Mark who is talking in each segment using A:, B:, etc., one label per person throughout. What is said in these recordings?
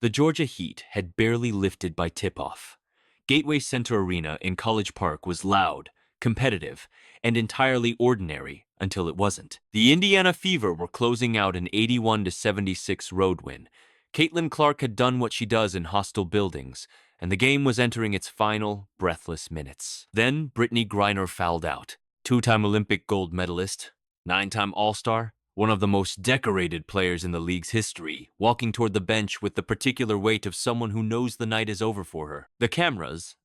A: The Georgia Heat had barely lifted by tip-off. Gateway Center Arena in College Park was loud, competitive, and entirely ordinary until it wasn't. The Indiana Fever were closing out an 81-76 road win. Caitlyn Clark had done what she does in hostile buildings, and the game was entering its final, breathless minutes. Then Brittney Griner fouled out. Two-time Olympic gold medalist, nine-time All-Star, one of the most decorated players in the league's history, walking toward the bench with the particular weight of someone who knows the night is over for her. The cameras,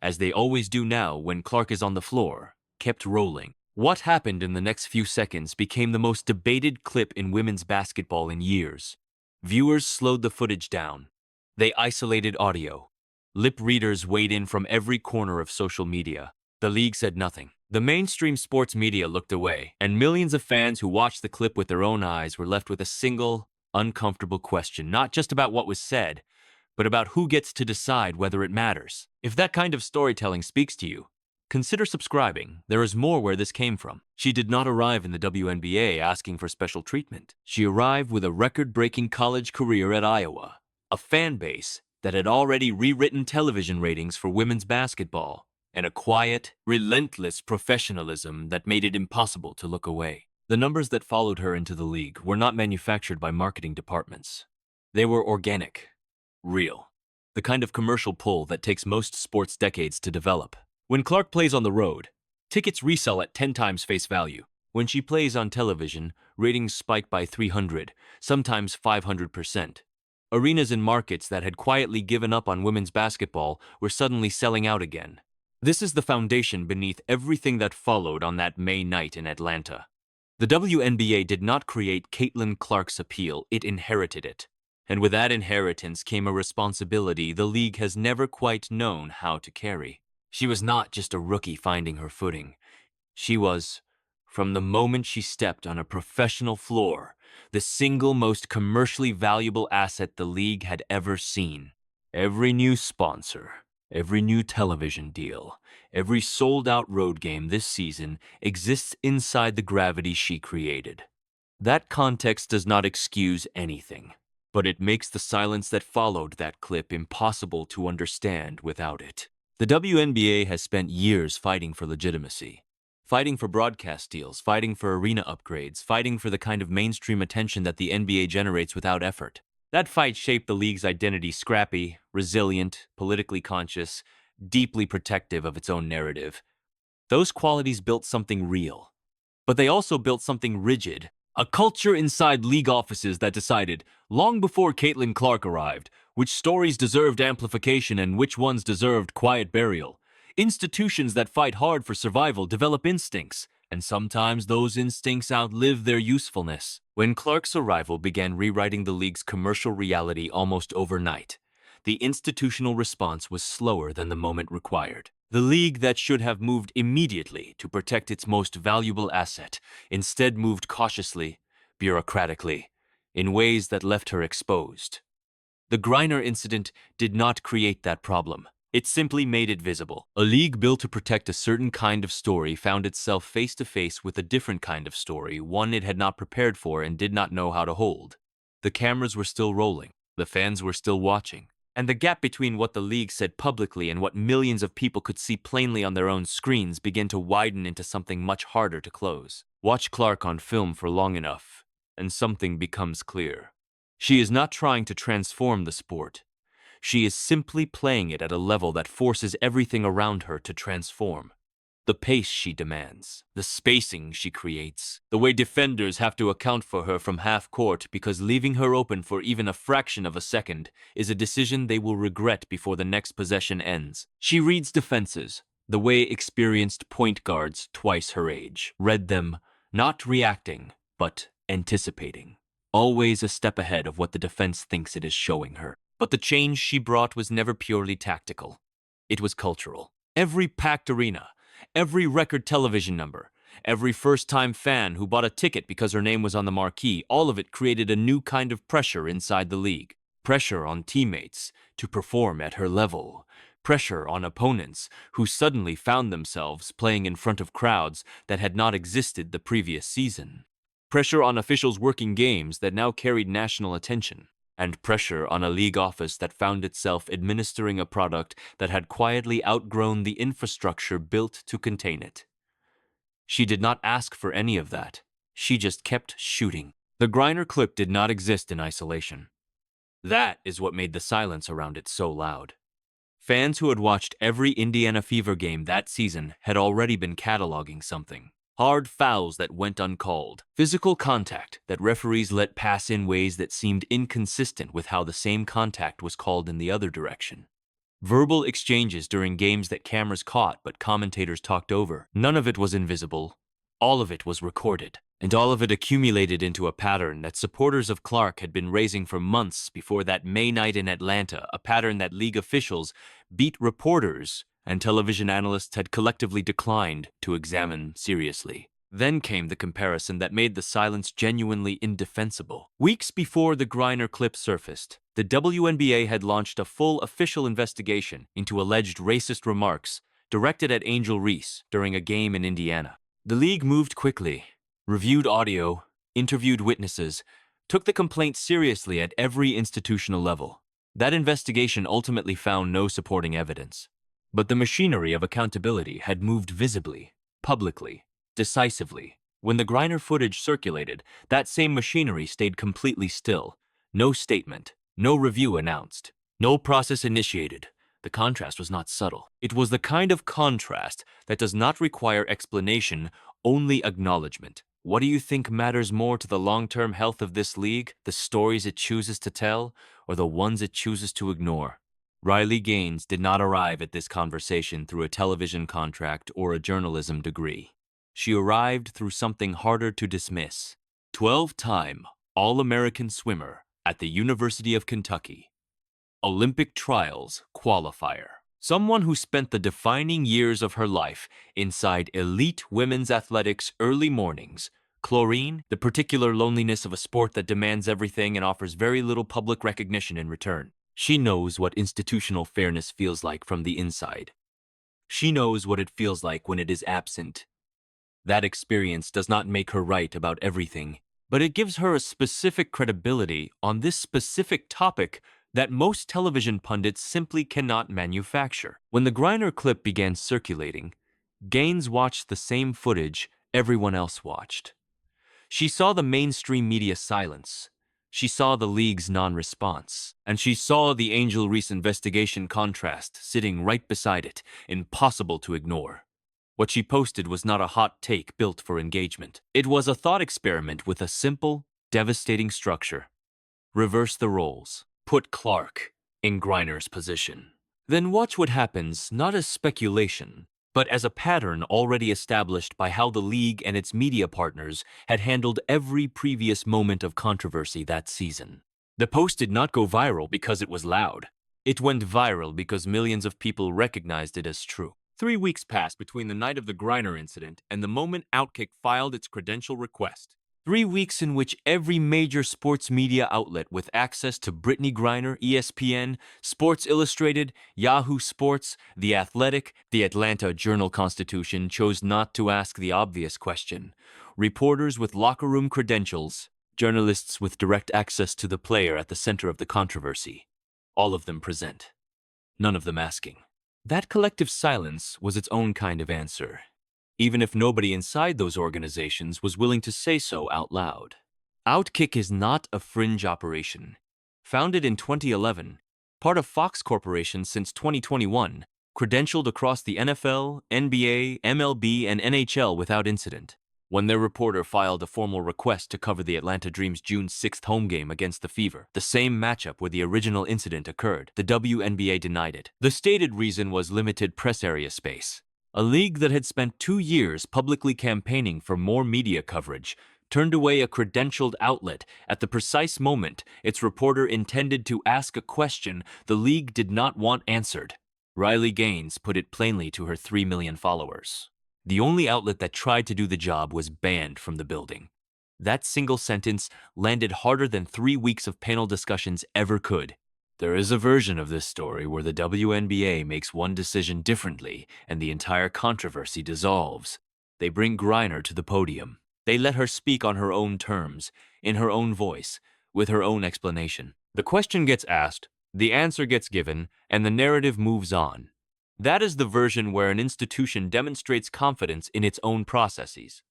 A: as they always do now when Clark is on the floor, kept rolling. What happened in the next few seconds became the most debated clip in women's basketball in years. Viewers slowed the footage down. They isolated audio. Lip readers weighed in from every corner of social media. The league said nothing. The mainstream sports media looked away, and millions of fans who watched the clip with their own eyes were left with a single, uncomfortable question, not just about what was said, but about who gets to decide whether it matters. If that kind of storytelling speaks to you, consider subscribing. There is more where this came from. She did not arrive in the WNBA asking for special treatment. She arrived with a record-breaking college career at Iowa, a fan base that had already rewritten television ratings for women's basketball, and a quiet, relentless professionalism that made it impossible to look away. The numbers that followed her into the league were not manufactured by marketing departments. They were organic, real, the kind of commercial pull that takes most sports decades to develop. When Clark plays on the road, tickets resell at 10 times face value. When she plays on television, ratings spike by 300, sometimes 500%. Arenas in markets that had quietly given up on women's basketball were suddenly selling out again. This is the foundation beneath everything that followed on that May night in Atlanta. The WNBA did not create Caitlyn Clark's appeal, it inherited it. And with that inheritance came a responsibility the league has never quite known how to carry. She was not just a rookie finding her footing. She was, from the moment she stepped on a professional floor, the single most commercially valuable asset the league had ever seen. Every new sponsor, every new television deal, every sold-out road game this season exists inside the gravity she created. That context does not excuse anything, but it makes the silence that followed that clip impossible to understand without it. The WNBA has spent years fighting for legitimacy, fighting for broadcast deals, fighting for arena upgrades, fighting for the kind of mainstream attention that the NBA generates without effort. That fight shaped the league's identity: scrappy, resilient, politically conscious, deeply protective of its own narrative. Those qualities built something real, but they also built something rigid, a culture inside league offices that decided, long before Caitlyn Clark arrived, which stories deserved amplification and which ones deserved quiet burial. Institutions that fight hard for survival develop instincts, and sometimes those instincts outlive their usefulness. When Clark's arrival began rewriting the league's commercial reality almost overnight, the institutional response was slower than the moment required. The league that should have moved immediately to protect its most valuable asset instead moved cautiously, bureaucratically, in ways that left her exposed. The Griner incident did not create that problem. It simply made it visible. A league built to protect a certain kind of story found itself face-to-face with a different kind of story, one it had not prepared for and did not know how to hold. The cameras were still rolling. The fans were still watching. And the gap between what the league said publicly and what millions of people could see plainly on their own screens began to widen into something much harder to close. Watch Clark on film for long enough, and something becomes clear. She is not trying to transform the sport. She is simply playing it at a level that forces everything around her to transform. The pace she demands, the spacing she creates, the way defenders have to account for her from half court because leaving her open for even a fraction of a second is a decision they will regret before the next possession ends. She reads defenses, the way experienced point guards twice her age read them, not reacting, but anticipating. Always a step ahead of what the defense thinks it is showing her. But the change she brought was never purely tactical. It was cultural. Every packed arena, every record television number, every first-time fan who bought a ticket because her name was on the marquee, all of it created a new kind of pressure inside the league. Pressure on teammates to perform at her level. Pressure on opponents who suddenly found themselves playing in front of crowds that had not existed the previous season. Pressure on officials working games that now carried national attention. and pressure on a league office that found itself administering a product that had quietly outgrown the infrastructure built to contain it. She did not ask for any of that. She just kept shooting. The Griner clip did not exist in isolation. That is what made the silence around it so loud. Fans who had watched every Indiana Fever game that season had already been cataloging something. Hard fouls that went uncalled, physical contact that referees let pass in ways that seemed inconsistent with how the same contact was called in the other direction. Verbal exchanges during games that cameras caught but commentators talked over. None of it was invisible. All of it was recorded. And all of it accumulated into a pattern that supporters of Clark had been raising for months before that May night in Atlanta, a pattern that league officials, beat reporters, and television analysts had collectively declined to examine seriously. Then came the comparison that made the silence genuinely indefensible. Weeks before the Griner clip surfaced, the WNBA had launched a full official investigation into alleged racist remarks directed at Angel Reese during a game in Indiana. The league moved quickly, reviewed audio, interviewed witnesses, took the complaint seriously at every institutional level. That investigation ultimately found no supporting evidence. But the machinery of accountability had moved visibly, publicly, decisively. When the Griner footage circulated, that same machinery stayed completely still. No statement, no review announced, no process initiated. The contrast was not subtle. It was the kind of contrast that does not require explanation, only acknowledgement. What do you think matters more to the long-term health of this league, the stories it chooses to tell, or the ones it chooses to ignore? Riley Gaines did not arrive at this conversation through a television contract or a journalism degree. She arrived through something harder to dismiss. 12-time All-American swimmer at the University of Kentucky. Olympic trials qualifier. Someone who spent the defining years of her life inside elite women's athletics early mornings. Chlorine, the particular loneliness of a sport that demands everything and offers very little public recognition in return. She knows what institutional fairness feels like from the inside. She knows what it feels like when it is absent. That experience does not make her right about everything, but it gives her a specific credibility on this specific topic that most television pundits simply cannot manufacture. When the Griner clip began circulating, Gaines watched the same footage everyone else watched. She saw the mainstream media silence. She saw the league's non-response. And she saw the Angel Reese investigation contrast sitting right beside it, impossible to ignore. What she posted was not a hot take built for engagement. It was a thought experiment with a simple, devastating structure. Reverse the roles. Put Clark in Griner's position. Then watch what happens, not as speculation, but as a pattern already established by how the league and its media partners had handled every previous moment of controversy that season. The post did not go viral because it was loud. It went viral because millions of people recognized it as true. 3 weeks passed between the night of the Griner incident and the moment Outkick filed its credential request. 3 weeks in which every major sports media outlet with access to Brittney Griner, ESPN, Sports Illustrated, Yahoo Sports, The Athletic, the Atlanta Journal-Constitution chose not to ask the obvious question. Reporters with locker room credentials, journalists with direct access to the player at the center of the controversy. All of them present. None of them asking. That collective silence was its own kind of answer, even if nobody inside those organizations was willing to say so out loud. Outkick is not a fringe operation. Founded in 2011, part of Fox Corporation since 2021, credentialed across the NFL, NBA, MLB, and NHL without incident. When their reporter filed a formal request to cover the Atlanta Dream's June 6th home game against the Fever, the same matchup where the original incident occurred, the WNBA denied it. The stated reason was limited press area space. A league that had spent 2 years publicly campaigning for more media coverage turned away a credentialed outlet at the precise moment its reporter intended to ask a question the league did not want answered. Riley Gaines put it plainly to her 3 million followers. The only outlet that tried to do the job was banned from the building. That single sentence landed harder than 3 weeks of panel discussions ever could. There is a version of this story where the WNBA makes one decision differently and the entire controversy dissolves. They bring Griner to the podium. They let her speak on her own terms, in her own voice, with her own explanation. The question gets asked, the answer gets given, and the narrative moves on. That is the version where an institution demonstrates confidence in its own processes.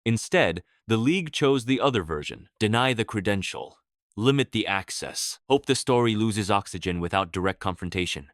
A: Instead, the league chose the other version: deny the credential, limit the access, hope the story loses oxygen without direct confrontation.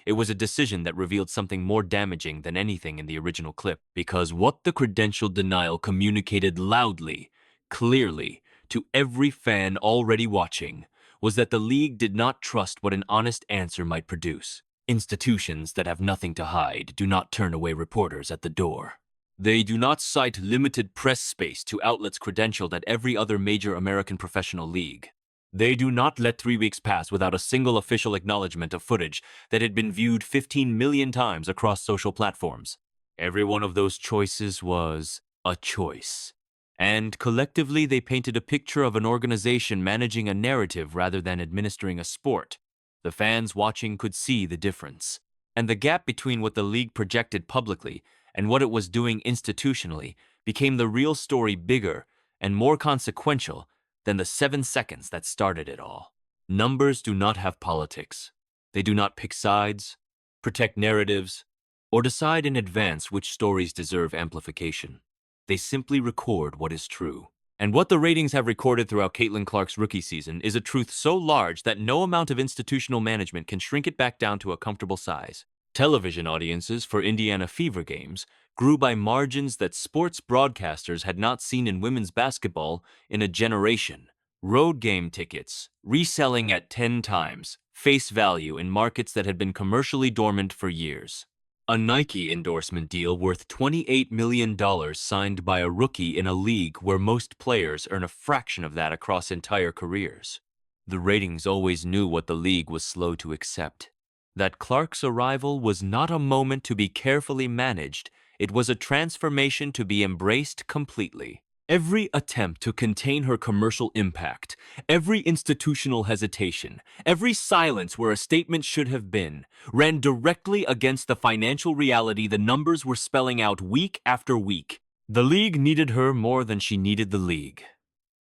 A: It was a decision that revealed something more damaging than anything in the original clip, because what the credential denial communicated loudly, clearly, to every fan already watching was that the league did not trust what an honest answer might produce. Institutions that have nothing to hide do not turn away reporters at the door. They do not cite limited press space to outlets credentialed at every other major American professional league. They do not let 3 weeks pass without a single official acknowledgement of footage that had been viewed 15 million times across social platforms. Every one of those choices was a choice. And collectively, they painted a picture of an organization managing a narrative rather than administering a sport. The fans watching could see the difference. And the gap between what the league projected publicly and what it was doing institutionally became the real story bigger and more consequential than the 7 seconds that started it all. Numbers do not have politics. They do not pick sides, protect narratives, or decide in advance which stories deserve amplification. They simply record what is true. And what the ratings have recorded throughout Caitlyn Clark's rookie season is a truth so large that no amount of institutional management can shrink it back down to a comfortable size. Television audiences for Indiana Fever games grew by margins that sports broadcasters had not seen in women's basketball in a generation. Road game tickets, reselling at 10 times face value in markets that had been commercially dormant for years. A Nike endorsement deal worth $28 million signed by a rookie in a league where most players earn a fraction of that across entire careers. The ratings always knew what the league was slow to accept. That Clark's arrival was not a moment to be carefully managed, it was a transformation to be embraced completely. Every attempt to contain her commercial impact, every institutional hesitation, every silence where a statement should have been, ran directly against the financial reality the numbers were spelling out week after week. The league needed her more than she needed the league.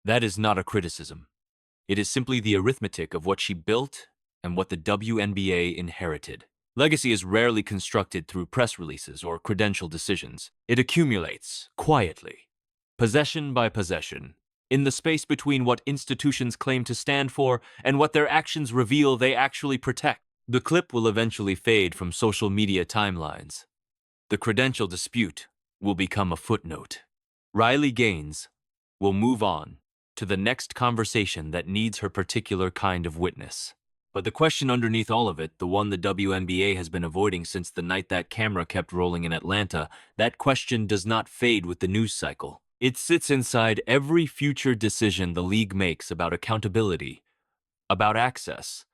A: That is not a criticism. It is simply the arithmetic of what she built and what the WNBA inherited. Legacy is rarely constructed through press releases or credential decisions. It accumulates, quietly, possession by possession, in the space between what institutions claim to stand for and what their actions reveal they actually protect. The clip will eventually fade from social media timelines. The credential dispute will become a footnote. Riley Gaines will move on to the next conversation that needs her particular kind of witness. But the question underneath all of it, the one the WNBA has been avoiding since the night that camera kept rolling in Atlanta, that question does not fade with the news cycle. It sits inside every future decision the league makes about accountability, about access,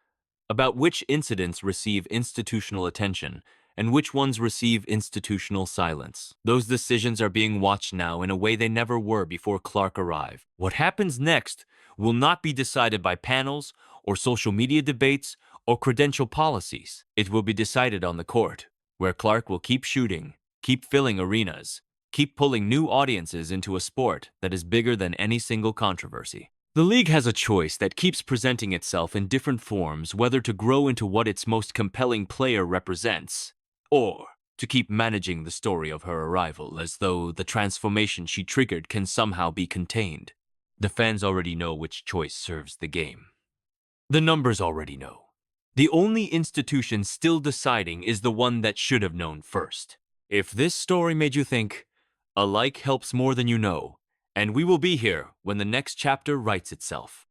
A: about which incidents receive institutional attention and which ones receive institutional silence. Those decisions are being watched now in a way they never were before Clark arrived. What happens next will not be decided by panels or social media debates or credential policies. It will be decided on the court, where Clark will keep shooting, keep filling arenas, keep pulling new audiences into a sport that is bigger than any single controversy. The league has a choice that keeps presenting itself in different forms, whether to grow into what its most compelling player represents, or to keep managing the story of her arrival as though the transformation she triggered can somehow be contained. The fans already know which choice serves the game. The numbers already know. The only institution still deciding is the one that should have known first. If this story made you think, a like helps more than you know, and we will be here when the next chapter writes itself.